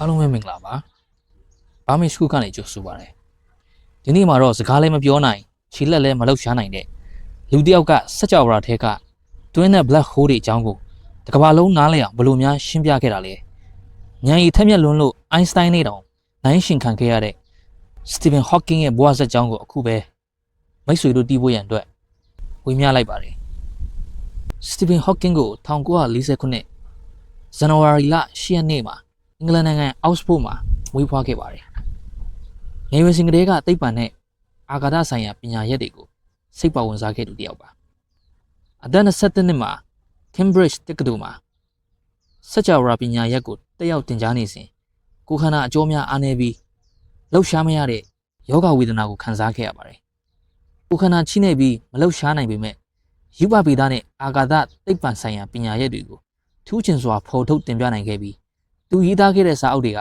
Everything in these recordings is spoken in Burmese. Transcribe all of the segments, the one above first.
အားလုံးပဲမင်္ဂလာပါဘာမစ်စကူကနေကြိုဆိုပါရစေဒီနေ့မှာတော့စကားလည်းမပြောနိုင်ခြေလက်လည်းမလှုပ်ရှားနိုင်တဲ့လူတစ်ယောက်ကစက်ကြောဝါထဲကတွင်းတဲ့ black hole တွေအကြောင်းကိုတစ်ကမ္ဘာလုံးနားလည်အောင်ဘယ်လိုများရှင်းပြခဲ့တာလဲဉာဏ်ရည်ထက်မြက်လွန်းလို့အိုင်းစတိုင်းနဲ့တောင်နိုင်ရှင်ခံခဲ့ရတဲ့စတီဗင်ဟော့ကင်းရဲ့ဘဝဇာတ်ကြောင်းကိုအခုပဲမိတ်ဆွေတို့တီးဖို့ရန်အတွက်ဝေမျှလိုက်ပါတယ်စတီဗင်ဟော့ကင်းကို1940ခုနှစ်ဇန်နဝါရီလ10ရက်နေ့မှာအင်္ဂလန်နိုင်ငံအောက်စဖို့မှာမွေးဖွားခဲ့ပါတယ်။ငယ်ရွယ်စဉ်ကတည်းကသိပ္ပံနဲ့အာကာသဆိုင်ရာပညာရပ်တွေကိုစိတ်ပါဝင်စားခဲ့သူတစ်ယောက်ပါ။အသက်27နှစ်မှာ Cambridge တက္ကသိုလ်မှာစကြဝဠာပညာရပ်ကိုတက်ရောက်သင်ကြားနေစဉ်ကိုယ်ခန္ဓာအကျိုးများအားနည်းပြီးလှုပ်ရှားမရတဲ့ယောဂဝေဒနာကိုခံစားခဲ့ရပါတယ်။ကိုယ်ခန္ဓာချိနေပြီးမလှုပ်ရှားနိုင်ပေမဲ့ရူပဗေဒနဲ့အာကာသသိပ္ပံဆိုင်ရာပညာရပ်တွေကိုထူးချွန်စွာဖော်ထုတ်တင်ပြနိုင်ခဲ့ပြီးသူရေးသားခဲ့တဲ့စာအုပ်တွေက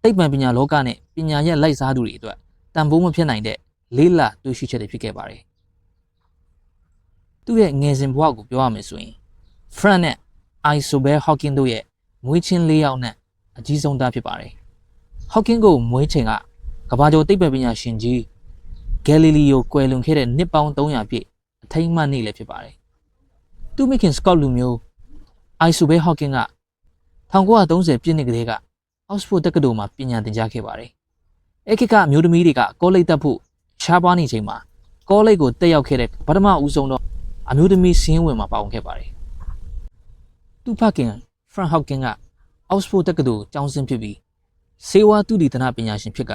သိပ္ပံပညာလောကနဲ့ပညာရပ်လိုက်စားသူတွေအတွက်တန်ဖိုးမဖြစ်နိုင်တဲ့လေးလတွေ့ရှိချက်တွေဖြစ်ခဲ့ပါတယ်။သူ့ရဲ့ငယ်စဉ်ဘဝကိုပြောရမယ်ဆိုရင် Frank နဲ့ Isabel Hawking တို့ရဲ့မွေးချင်း၄ယောက်နဲ့အကြီးဆုံးသားဖြစ်ပါတယ်။ Hawking ကိုမွေးချိန်ကကမ္ဘာကျော်သိပ္ပံပညာရှင်ကြီး Galileo ကွယ်လွန်ခဲ့တဲ့နှစ်ပေါင်း300ပြည့်အထိမ်းအမှတ်နေ့လည်းဖြစ်ပါတယ်။သူ့မိခင် Scott လူမျိုး Isabel Hawking က1930ပြည့်နှစ်ကလေးကအောက်စဖို့တက္ကသိုလ်မှာပညာသင်ကြားခဲ့ပါတယ်။အဲ့ခေတ်ကအမျိုးသမီးတွေကကောလိပ်တက်ဖို့ရှားပါးနေချိန်မှာကောလိပ်ကိုတက်ရောက်ခဲ့တဲ့ပထမဦးဆုံးတော့အမျိုးသမီးစင်းဝင်မှာပါဝင်ခဲ့ပါတယ်။သူ့ဖခင် Frank Hawking ကအောက်စဖို့တက္ကသိုလ်ကျောင်းဆင်းဖြစ်ပြီးဆေးဝါးသုတေသနပညာရှင်ဖြစ်က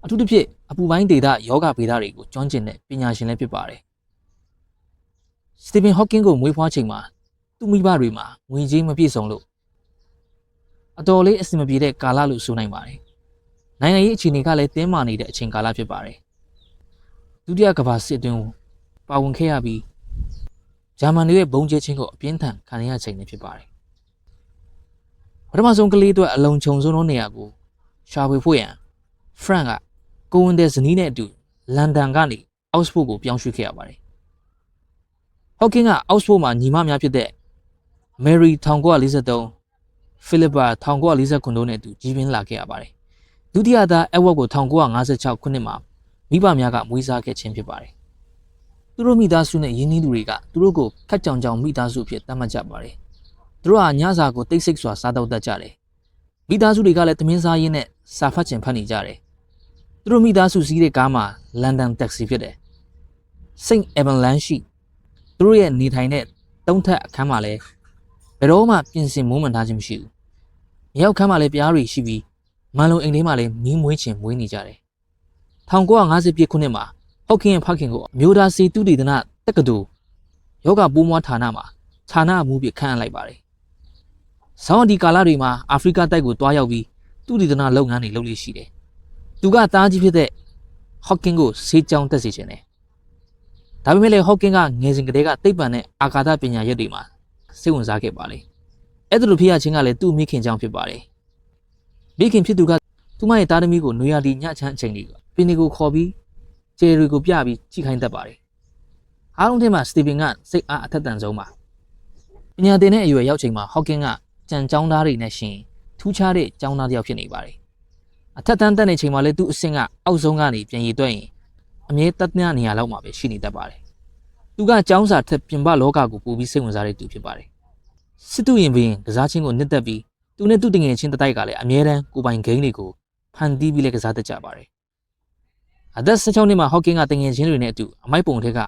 အထူးသဖြင့်အပူပိုင်းဒေသယောဂဗေဒတွေကိုကျွမ်းကျင်တဲ့ပညာရှင်လည်းဖြစ်ပါတယ်။ Stephen Hawking ကိုမွေးဖွားချိန်မှာသူ့မိဘတွေမှာငွေကြေးမပြည့်စုံလို့အတော်လေးအဆင်မပြေတဲ့ကာလလို့ဆိုနိုင်ပါတယ်။နိုင်ငံရေးအခြေအနေကလည်းတင်းမာနေတဲ့အချိန်ကာလဖြစ်ပါတယ်။ဒုတိယကမ္ဘာစစ်အတွင်းပါဝင်ခဲ့ရပြီးဂျာမန်တွေရဲ့ဘုံကျဲခြင်းကိုအပြင်းထန်ခံရချိန်လည်းဖြစ်ပါတယ်။ပထမဆုံးကလေးအတွက်အလုံးချုံဆုံးသောနေရာကိုရှာဖွေဖို့ရန် Frank ကကိုဝန်တဲ့ဇနီးနဲ့အတူလန်ဒန်ကနေအောက်စဖို့ကိုပြောင်းရွှေ့ခဲ့ရပါတယ်။ Hawking ကအောက်စဖို့မှာညီမများဖြစ်တဲ့ Mary 1943Philippa 1949တို့နဲ့အတူကြီးပြင်းလာခဲ့ရပါတယ်။ဒုတိယသား Edward ကို1956ခုနှစ်မှာမိဘများကမွေးစားခဲ့ခြင်းဖြစ်ပါတယ်။သူတို့မိသားစုနဲ့ရင်းနှီးသူတွေကသူတို့ကိုခက်ကြောင်ကြောင်မိသားစုဖြစ်သတ်မှတ်ကြပါတယ်။သူတို့ဟာညစာကိုတိတ်ဆိတ်စွာစားတော့တတ်ကြတယ်။မိသားစုတွေကလည်းသမင်းစားရင်းနဲ့စာဖတ်ချင်ဖတ်နေကြတယ်။သူတို့မိသားစုစီးတဲ့ကားမှာလန်ဒန်တက္ကစီဖြစ်တယ်။ St. Evan လမ်းရှိသူတို့ရဲ့နေထိုင်တဲ့တုံးထက်အခန်းမှာလည်းဘယ်တော့မှပြင်ဆင်မွမ်းမံထားခြင်းမရှိဘူး။မြောက်ခန်းမှာလည်းပြားတွေရှိပြီးမန်လုံအိမ်ထဲမှာလည်းမီးမွေးချင်မွေးနေကြတယ်။1950ပြည့်ခုနှစ်မှာဟော့ကင်းရဲ့ဖခင်ကိုအမျိုးသားစီတုတေသနတက္ကသိုလ်ယောဂပိုးမွားဌာနမှာဌာနအမှုပြခန့်အပ်လိုက်ပါတယ်။ဆောင်းဒီကာလတွေမှာအာဖရိကတိုက်ကိုတွားရောက်ပြီးတုတေသနလုပ်ငန်းတွေလုပ်လို့ရှိတယ်။သူကသားကြီးဖြစ်တဲ့ဟော့ကင်းကိုဆေးကြောင်းတက်စေချင်တယ်။ဒါပေမဲ့လည်းဟော့ကင်းကငယ်စဉ်ကတည်းကသိပ္ပံနဲ့အာကာသပညာရပ်တွေမှာစိတ်ဝင်စားခဲ့ပါလေ။အဲ့ဒါလိုဖြစ်ရခြင်းကလည်းသူ့မိခင်ကြောင့်ဖြစ်ပါတယ်။မိခင်ဖြစ်သူကသူမရဲ့သားသမီးကိုနွေရာသီညချမ်းအချိန်တွေကပင်တွေကိုခေါ်ပြီးကျယ်တွေကိုပြပြီးကြည့်ခိုင်းတတ်ပါတယ်။အားလုံးထဲမှာစတီဗင်ကစိတ်အားအထက်သန်ဆုံးပါ။ပညာသင်တဲ့အရွယ်ရောက်ချိန်မှာဟော့ကင်းကကြံကျောင်းသားတွေနဲ့ရှင်ထူးခြားတဲ့ကျောင်းသားတစ်ယောက်ဖြစ်နေပါတယ်။အထက်တန်းတက်နေချိန်မှာလည်းသူ့အဆင့်ကအောက်ဆုံးကနေပြန်ရည်တွက်ရင်အမြဲတတ်တဲ့နေရာလောက်မှာပဲရှိနေတတ်ပါတယ်။သူကကျောင်းစာထက်ပြင်ပလောကကိုပိုပြီးစိတ်ဝင်စားတဲ့သူဖြစ်ပါတယ်။စစ်တူရင်ပင်ကစားချင်းကိုနှစ်သက်ပြီးသူနဲ့သူ့တငယ်ချင်းတတိုက်ကလည်းအမြဲတမ်းကိုပိုင်ဂိမ်းတွေကိုဖန်တီးပြီးလည်းကစားတတ်ကြပါတယ်။အသက်16နှစ်မှာဟော့ကင်းကတငယ်ချင်းတွေနဲ့အတူအမိုက်ပုံထက်က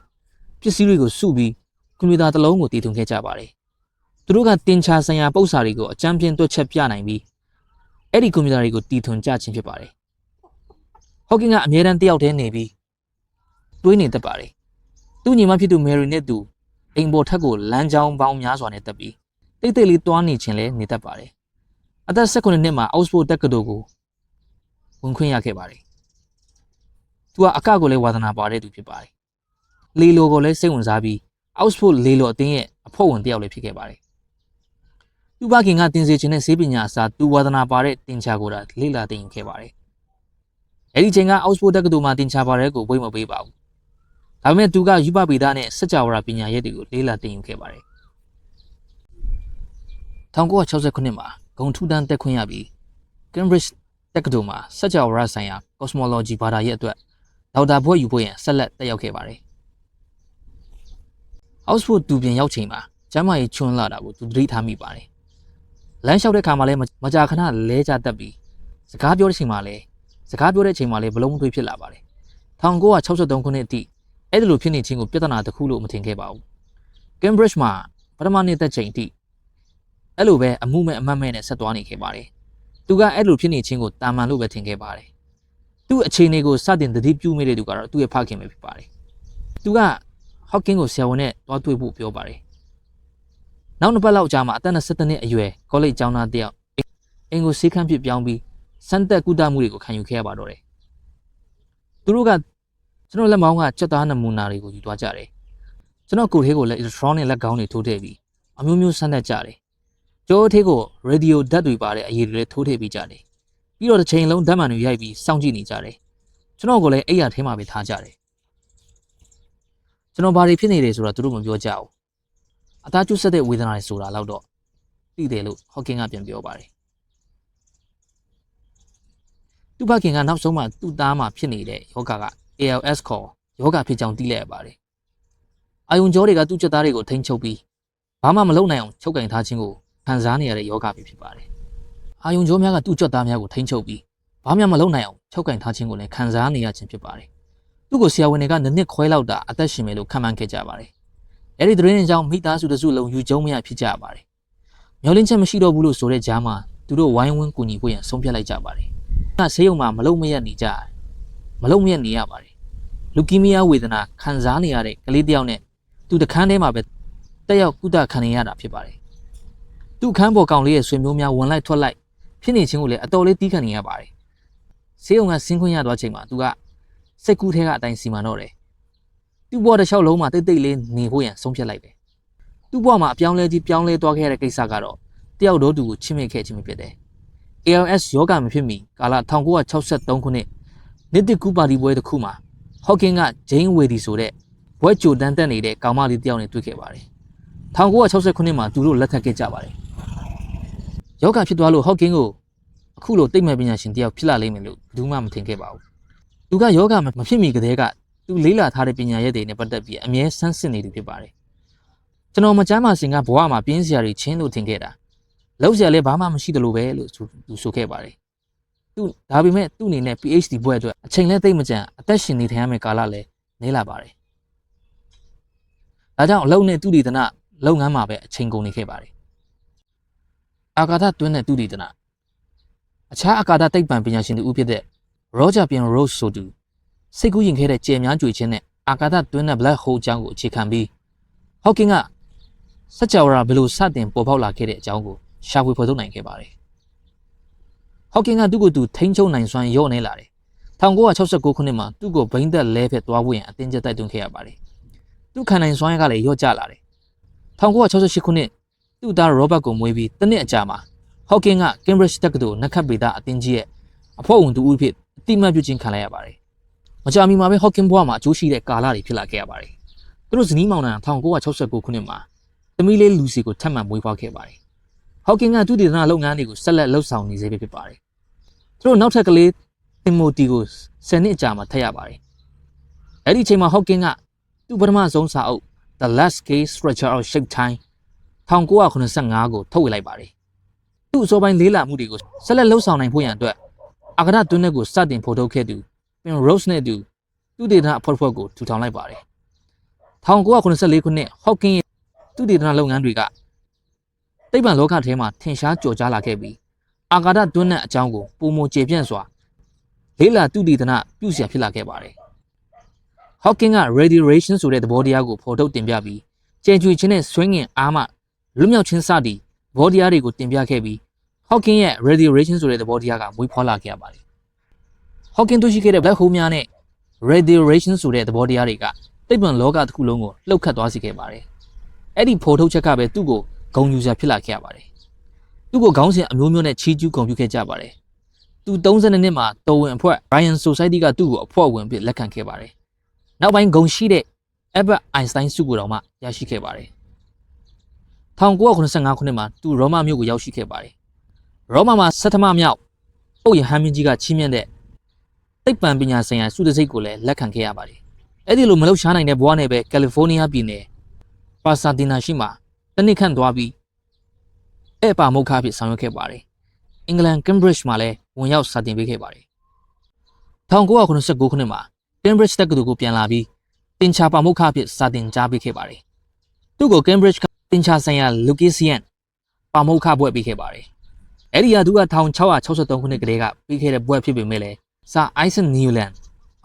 ပစ္စည်းတွေကိုစုပြီးကွန်ပျူတာတစ်လုံးကိုတည်ထွင်ခဲ့ကြပါတယ်။သူတို့ကတင်ချာဆိုင်ရာပု္ပ္ပစာတွေကိုအကြမ်းပြင်းတွက်ချက်ပြနိုင်ပြီးအဲ့ဒီကွန်ပျူတာတွေကိုတည်ထွင်ကြခြင်းဖြစ်ပါတယ်။ဟော့ကင်းကအမြဲတမ်းတယောက်တည်းနေပြီးတွေးနေတတ်ပါတယ်။သူ့ညီမဖြစ်သူမယ်ရီနဲ့သူအိမ်ပေါ်ထက်ကိုလမ်းကြောင်းပေါင်းများစွာနဲ့တက်ပြီးတိတ်တိတ်လေးတွားနေခြင်းလည်းနေတတ်ပါတယ်။အသက်18နှစ်မှာအောက်စဖို့တက္ကသိုလ်ကိုဝင်ခွင့်ရခဲ့ပါတယ်။သူကအကကိုလည်းဝါသနာပါတဲ့သူဖြစ်ပါတယ်။လေလိုကိုလည်းစိတ်ဝင်စားပြီးအောက်စဖို့လေလိုအသင်းရဲ့အဖွဲ့ဝင်တစ်ယောက်လည်းဖြစ်ခဲ့ပါတယ်။သူ့ဘခင်ကတင်စေခြင်းနဲ့ဆေးပညာအစားသူဝါသနာပါတဲ့တင်ချာကိုလေ့လာသင်ယူခဲ့ပါတယ်။အဲဒီချိန်ကအောက်စဖို့တက္ကသိုလ်မှာတင်ချာပါတဲ့ကိုဝိတ်မပေးပါဘူး။ဒါပေမဲ့သူကယူပဗေဒနဲ့စကြဝဠာပညာရပ်တွေကိုလေ့လာသင်ယူခဲ့ပါတယ်။1960ခုနှစ်မှာဂုံထူးတန်းတက်ခွင့်ရပြီး Cambridge တက္ကသိုလ်မှာစัจ java ဆိုင်ရာ cosmology ဘာသာရပ်အတွက်ဒေါက်တာဘွဲ့ယူဖို့ရန်ဆက်လက်တက်ရောက်ခဲ့ပါတယ်။ Oxford သူပြင်ရောက်ချိန်မှာကျမ်းမာရေးချွန်းလာတာကိုသူသတိထားမိပါတယ်။လမ်းလျှောက်တဲ့ခါမှာလည်းမကြာခဏလဲကျတတ်ပြီးစကားပြောတဲ့ချိန်မှာလည်းဘလုံးမသွေးဖြစ်လာပါတယ်။1963ခုနှစ်အထိအဲ့ဒီလိုဖြစ်နေခြင်းကိုပြဿနာတစ်ခုလို့မထင်ခဲ့ပါဘူး။ Cambridge မှာပထမနှစ်သက်ချိန်အထိအဲ့လိုပဲအမှုမဲ့အမှတ်မဲ့နဲ့ဆက်သွားနေခဲ့ပါတယ်။သူကအဲ့လိုဖြစ်နေခြင်းကိုတာမန်လို့ပဲထင်ခဲ့ပါတယ်။သူ့အခြေအနေကိုစတင်သတိပြုမိတဲ့သူကတော့သူ့ရဲ့ဖခင်ပဲဖြစ်ပါတယ်။သူက Hawking ကိုဆရာဝန်နဲ့တွားတွေ့ဖို့ပြောပါတယ်။နောက်နှစ်ပတ်လောက်ကြာမှအသက်22နှစ်အရွယ်ကောလိပ်ကျောင်းသားတယောက်အင်ကိုဆေးခန်းဖြစ်ပြောင်းပြီးစမ်းသက်ကုသမှုတွေကိုခံယူခဲ့ရပါတော့တယ်။သူတို့ကကျွန်တော်လက်မောင်းကကြက်သားနမူနာတွေကိုယူသွားကြတယ်။ကျွန်တော်ကိုယ်ထဲကိုလည်း electronic လက်ကောင်းတွေထိုးထည့်ပြီးအမျိုးမျိုးစမ်းသပ်ကြတယ်။ကြောထဲကို radio ဓာတ်တွေပါတဲ့အရေးတွေလည်းထိုးထည့်ပြီးကြတယ်။ပြီးတော့တစ်ချိန်လုံးဓာတ်မှန်တွေရိုက်ပြီးစောင့်ကြည့်နေကြတယ်။ကျွန်တော်ကိုလည်းအိယာထဲမှာပဲထားကြတယ်။ကျွန်တော်ဘာတွေဖြစ်နေတယ်ဆိုတာသူတို့မပြောကြဘူး။အသားကျဆက်တဲ့ဝေဒနာတွေဆိုတာတော့သိတယ်လို့ Hawking ကပြန်ပြောပါတယ်။သူ့ဖခင်ကနောက်ဆုံးမှသူ့သားမှာဖြစ်နေတဲ့ယောဂက ALS ခေါ်ယောဂဖြစ်ကြောင်းသိလိုက်ရပါတယ်။အာယုံကြောတွေကသူ့ချက်သားတွေကိုထိန်းချုပ်ပြီးဘာမှမလုပ်နိုင်အောင်ချုပ်ကင်ထားခြင်းကိုခံစားနေရတဲ့ယောဂဖြစ်ပါတယ်။အာယုံကြောများကသူ့ချက်သားများကိုထိန်းချုပ်ပြီးဘာမှမလုပ်နိုင်အောင်ချုပ်ကင်ထားခြင်းကိုလည်းခံစားနေရခြင်းဖြစ်ပါတယ်။သူ့ကိုဆရာဝန်တွေကနှစ်ခွဲလောက်တာအသက်ရှင်မယ်လို့ခန့်မှန်းခဲ့ကြပါတယ်။အဲဒီသတင်းတွေကြောင့်မိသားစုတစုလုံးယူကျုံမရဖြစ်ကြပါတယ်။မျောလင်းချက်မရှိတော့ဘူးလို့ဆိုတဲ့ကြားမှာသူတို့ဝိုင်းဝန်းကူညီဖို့ရန်ဆုံးဖြတ်လိုက်ကြပါတယ်။ဆေးရုံမှာမလုံမရက်နေရပါတယ်။လူကီမီးယားဝေဒနာခံစားနေရတဲ့ကလေးတယောက်နဲ့သူတခန်းထဲမှာပဲတက်ရောက်ကုသခံနေရတာဖြစ်ပါတယ်။သူ့ခန်းပေါ်ကောင်လေးရဲ့ဆွေမျိုးများဝင်လိုက်ထွက်လိုက်ဖြစ်နေခြင်းကိုလည်းအတော်လေးတီးခံနေရပါတယ်။ဆေးရုံကဆင်းခွင့်ရသွားချိန်မှာသူကစိတ်ကူးထဲကအတိုင်းစီမံတော့တယ်။သူ့ဘဝတစ်လျှောက်လုံးမှာတိတ်တိတ်လေးနေဖို့ရန်ဆုံးဖြတ်လိုက်တယ်။သူ့ဘဝမှာအပြောင်းလဲကြီးပြောင်းလဲသွားခဲ့တဲ့ကိစ္စကတော့တယောက်တော့သူကိုချစ်မိခဲ့ခြင်းဖြစ်တယ်။ ALS ယောဂမဖြစ်မီကာလ1963ခုနှစ်နှစ်တစ်ကူပါတီပွဲတစ်ခုမှာ Hawking က Jane Wady ဆိုတဲ့ဘွဲ့ကြိုတန်းတက်နေတဲ့ကောင်မလေးတယောက်နဲ့တွေ့ခဲ့ပါတယ်။1960ခုနှစ်မှာသူတို့လက်ထပ်ခဲ့ကြပါတယ်။ယောဂဖြစ်သွားလို့ Hawking ကိုအခုလိုသိပ္ပံပညာရှင်တယောက်ဖြစ်လာလိမ့်မယ်လို့ဘယ်သူမှမထင်ခဲ့ပါဘူး။သူကယောဂမဖြစ်မီကတည်းကသူလေးလာထားတဲ့ပညာရပ်တွေနဲ့ပတ်သက်ပြီးအမြဲဆန်းစစ်နေသူဖြစ်ပါတယ်။ကျွန်တော်မချမ်းမာစင်ကဘဝမှာပြင်းစရာတွေချင်းလို့ထင်ခဲ့တာ။လောက်စရာလည်းဘာမှမရှိသလိုပဲလို့သူဆိုခဲ့ပါတယ်။ဒါပေမဲ့သူ့အနေနဲ့ PhD ဘွဲ့အတွက်အချိန်လည်းသိမ့်မကြမ်းအသက်ရှင်နေထိုင်ရမယ့်ကာလလည်းနေလာပါတယ်။ဒါကြောင့်အလုပ်နဲ့သူတည်တနာလုပ်ငန်းမှာပဲအချိန်ကုန်နေခဲ့ပါတယ်။အာကာသတွင်းတဲ့သူတည်တနာအခြားအာကာသသိပ္ပံပညာရှင်တူဦးဖြစ်တဲ့ Roger Penrose ဆိုသူစိတ်ကူးရင်ခဲ့တဲ့ကြယ်များကြွေခြင်းနဲ့အာကာသတွင်းတဲ့ Black Hole အကြောင်းကိုအခြေခံပြီး Hawking ကစัจ java ဘယ်လိုစတင်ပေါ်ပေါက်လာခဲ့တဲ့အကြောင်းကိုရှာဖွေဖော်ထုတ်နိုင်ခဲ့ပါတယ်။ Hawking ကသူ့ကိုယ်သူထိန်းချုပ်နိုင်စွမ်းလျော့နေလာတယ်။1969ခုနှစ်မှာသူ့ကိုဘိန်းသက်လဲဖက်သွားဖို့ရန်အတင်းကျပ်တိုက်တွန်းခဲ့ရပါတယ်။သူ့ခံနိုင်စွမ်းကလည်းလျော့ကျလာတယ်။1968ခုနှစ်သူ့သား Robert ကိုမွေးပြီးတစ်နှစ်အကြာမှာ Hawking က Cambridge တက္ကသိုလ်နက္ခတ်ဗေဒအသင်းကြီးရဲ့အဖွဲ့ဝင်တူဦးဖြစ်အတိအမှတ်ပြုခြင်းခံလိုက်ရပါတယ်။မကြာမီမှာပဲ Hawking ဘဝမှာအကျိုးရှိတဲ့ကာလတွေဖြစ်လာခဲ့ရပါတယ်။သူတို့ဇနီးမောင်နှံ1969ခုနှစ်မှာသမီးလေး Lucy ကိုထပ်မံမွေးဖွားခဲ့ပါတယ်။ Hawking ကသူတည်တနာလုပ်ငန်းတွေကိုဆက်လက်လှုပ်ဆောင်နေစေဖြစ်ပါတယ်။သူတို့နောက်ထပ်ကလေး Timothy ကို10နှစ်ကြာမှထပ်ရပါတယ်။အဲ့ဒီအချိန်မှာ Hawking ကသူ့ပထမဆုံးစာအုပ် The Last Scale Structure of Shape-Time 1985ကိုထုတ်ဝေလိုက်ပါတယ်။သူ့အစောပိုင်းလေးလာမှုတွေကိုဆက်လက်လှုပ်ဆောင်နိုင်ဖို့ရန်အတွက်အာကာသတွင်းထဲကိုစတင်ဖော်ထုတ်ခဲ့သူ Penrose နဲ့သူတည်တနာအဖွဲ့ကိုထူထောင်လိုက်ပါတယ်။1984ခုနှစ် Hawking ရဲ့သူတည်တနာလုပ်ငန်းတွေကသိပ္ပံလောကထဲမှာထင်ရှားကျော်ကြားလာခဲ့ပြီးအာကာသတွင်းတဲ့အကြောင်းကိုပုံမကျေပြန့်စွာလေးလာသူတည်တနာပြုစရာဖြစ်လာခဲ့ပါတယ်။ Hawking က radiation ဆိုတဲ့သဘောတရားကိုဖော်ထုတ်တင်ပြပြီးကြဲကြွေခြင်းနဲ့ဆွဲငင်အားမှလွတ်မြောက်ခြင်းစသည့်သဘောတရားတွေကိုတင်ပြခဲ့ပြီး Hawking ရဲ့ radiation ဆိုတဲ့သဘောတရားကမွေးဖွားလာခဲ့ရပါတယ်။ Hawking တွေ့ရှိခဲ့တဲ့ black hole များနဲ့ radiation ဆိုတဲ့သဘောတရားတွေကသိပ္ပံလောကတစ်ခုလုံးကိုလှုပ်ခတ်သွားစေခဲ့ပါတယ်။အဲ့ဒီဖော်ထုတ်ချက်ကပဲသူ့ကိုဂုဏ်ယူစရာဖြစ်လာခဲ့ရပါတယ်။သူ့ကိုခေါင်းစဉ်အမျိုးမျိုးနဲ့ချီးကျူးဂုဏ်ပြုခဲ့ကြပါတယ်။သူ32နှစ်မှာတော်ဝင်အဖွဲ့ Ryan Society ကသူ့ကိုအဖွဲ့ဝင်ဖြစ်လက်ခံခဲ့ပါတယ်။နောက်ပိုင်းဂုဏ်ရှိတဲ့ Albert Einstein ဆုကိုတောင်မှရရှိခဲ့ပါတယ်။1985ခုနှစ်မှာသူရောမမြို့ကိုရောက်ရှိခဲ့ပါတယ်။ရောမမှာဆဋ္ဌမမြောက် ပုတ်ရဟန်းမင်းကြီးကချီးမြှင့်တဲ့သိပ္ပံပညာဆိုင်ရာစုတစိတ်ကိုလည်းလက်ခံခဲ့ရပါတယ်အဲ့ဒီလိုမလှုပ်ရှားနိုင်တဲ့ဘဝနဲ့ပဲကယ်လီဖိုးနီးယားပြည်နယ်ပါဆာဒီနာရှိမှာတစ်နှစ်ခန့်သွားပြီးအဲ့ပါမုတ်ခအဖြစ်ဆောင်ရွက်ခဲ့ပါတယ်အင်္ဂလန် Cambridge မှာလည်းဝင်ရောက်စာသင်ပေးခဲ့ပါတယ်1989ခုနှစ်မှာ Cambridge တက္ကသိုလ်ကိုပြန်လာပြီးသင်္ချာပါမုတ်ခအဖြစ်စာသင်ကြားပေးခဲ့ပါတယ်သူ့ကို Cambridge ကသင်္ချာဆိုင်ရာ Lucasian ပါမုတ်ခဘွဲ့ပေးခဲ့ပါတယ်အဲ့ဒီဟာသူက1663ခုနှစ်ကတည်းကပြီးခဲ့တဲ့ဘွဲ့ဖြစ်ပေမဲ့လည်းစာ Isaac Newland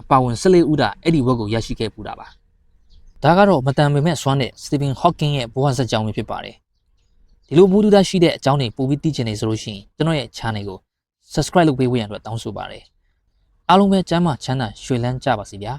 အပါဝင်14ဦးတာအဲ့ဒီဘွဲ့ကိုရရှိခဲ့ပူတာပါဒါကတော့မတန်ပေမဲ့စွမ်းတဲ့ Stephen Hawking ရဲ့ဘဝဇာတ်ကြောင်းပဲဖြစ်ပါတယ်ဒီလိုဘူးတူတာရှိတဲ့အကြောင်းတွေပို့ပြီးသိချင်နေဆိုလို့ရှိရင်ကျွန်တော်ရဲ့ channel ကို subscribe လုပ်ပေးဖို့ရန်အတွက်တောင်းဆိုပါတယ်အားလုံးပဲကျမ်းမာချမ်းသာရွှေလန်းကြပါစေဗျာ